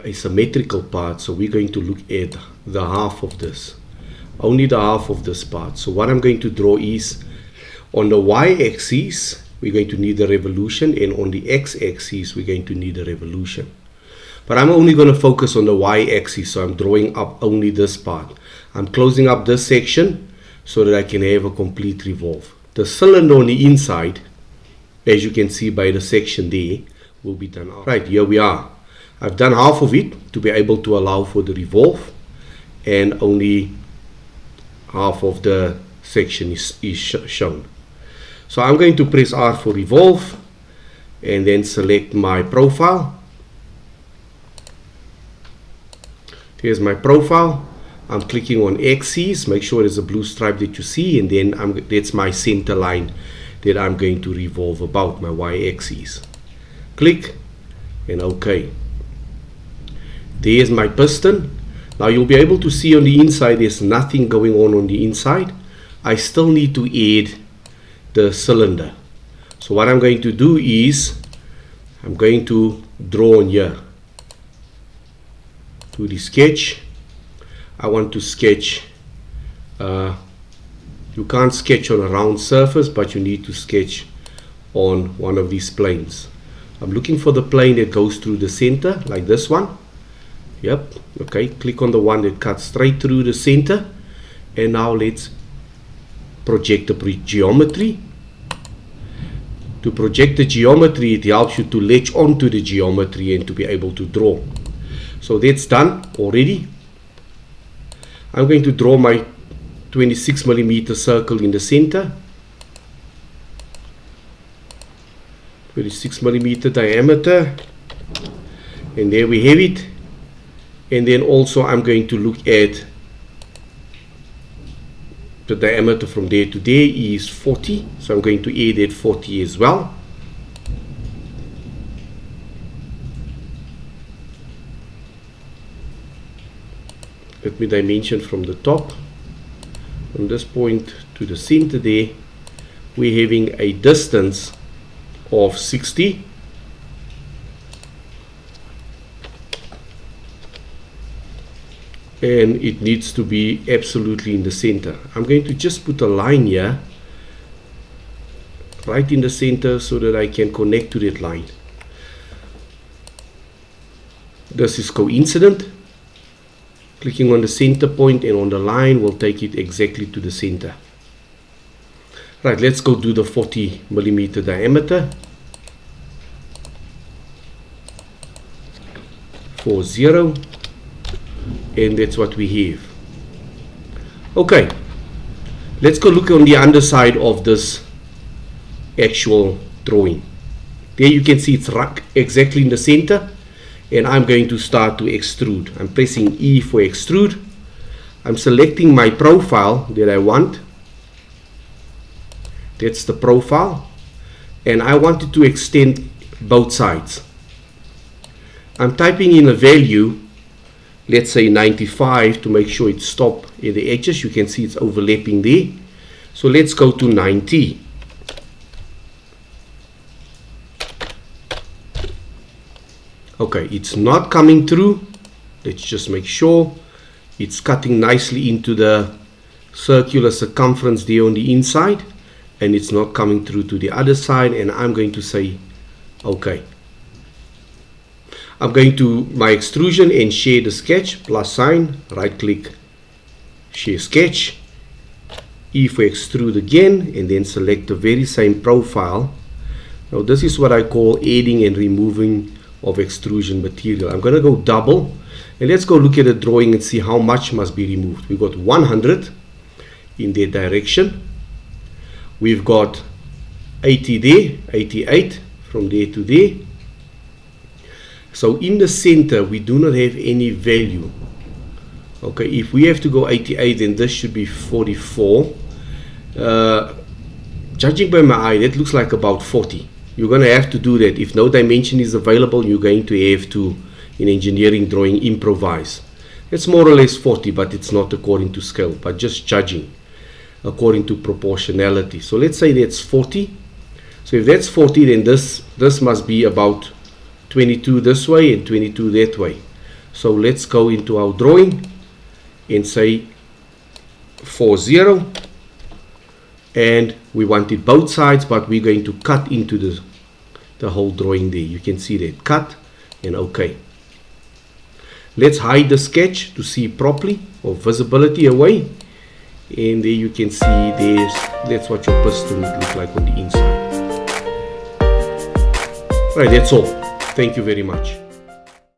a symmetrical part, so we're going to look at the half of this, only the half of this part. So what I'm going to draw is, on the y-axis we're going to need the revolution, and on the x-axis we're going to need a revolution. But I'm only going to focus on the y-axis, so I'm drawing up only this part. I'm closing up this section so that I can have a complete revolve. The cylinder on the inside, as you can see by the section there, will be done out. Right, here we are. I've done half of it to be able to allow for the revolve, and only half of the section is shown. So I'm going to press R for revolve and then select my profile. Here's my profile. I'm clicking on axis, make sure there's a blue stripe that you see, and then that's my center line that I'm going to revolve about, my y-axis. Click and OK. There's my piston. Now you'll be able to see on the inside there's nothing going on the inside. I still need to add the cylinder. So what I'm going to do is I'm going to draw on here. To the sketch, I want to sketch, you can't sketch on a round surface, but you need to sketch on one of these planes. I'm looking for the plane that goes through the center, like this one. Yep, okay, click on the one that cuts straight through the center, and now let's project the geometry. To project the geometry, it helps you to latch onto the geometry and to be able to draw. So that's done already. I'm going to draw my 26mm circle in the center. 26mm diameter. And there we have it. And then also I'm going to look at the diameter from there to there is 40. So I'm going to add that 40 as well. Let me dimension from the top. From this point to the center there, we're having a distance of 60. And it needs to be absolutely in the center. I'm going to just put a line here, right in the center, so that I can connect to that line. This is coincident. Clicking on the center point and on the line will take it exactly to the center. Right, let's go do the 40mm diameter. 40, and that's what we have. Okay, let's go look on the underside of this actual drawing. There you can see it's exactly in the center. And I'm going to start to extrude. I'm pressing E for extrude. I'm selecting my profile that I want. That's the profile. And I want it to extend both sides. I'm typing in a value, let's say 95, to make sure it stops at the edges. You can see it's overlapping there. So let's go to 90. Okay, it's not coming through. Let's just make sure it's cutting nicely into the circular circumference there on the inside, and it's not coming through to the other side. And I'm going to say okay. I'm going to my extrusion and share the sketch, plus sign, right click, share sketch, E for extrude again, and then select the very same profile. Now this is what I call adding and removing of extrusion material. I'm going to go double, and let's go look at the drawing and see how much must be removed. We've got 100 in that direction. We've got 80 there, 88 from there to there. So in the center we do not have any value. Okay, if we have to go 88, then this should be 44. Judging by my eye, that looks like about 40. You're going to have to do that. If no dimension is available, you're going to have to, in engineering drawing, improvise. It's more or less 40, but it's not according to scale, but just judging according to proportionality. So let's say that's 40. So if that's 40, then this must be about 22 this way and 22 that way. So let's go into our drawing and say 40, and we wanted both sides, but we're going to cut into the whole drawing there. You can see that, cut and OK. Let's hide the sketch to see properly, or visibility away, and there you can see that's what your piston looks like on the inside. Right, that's all. Thank you very much.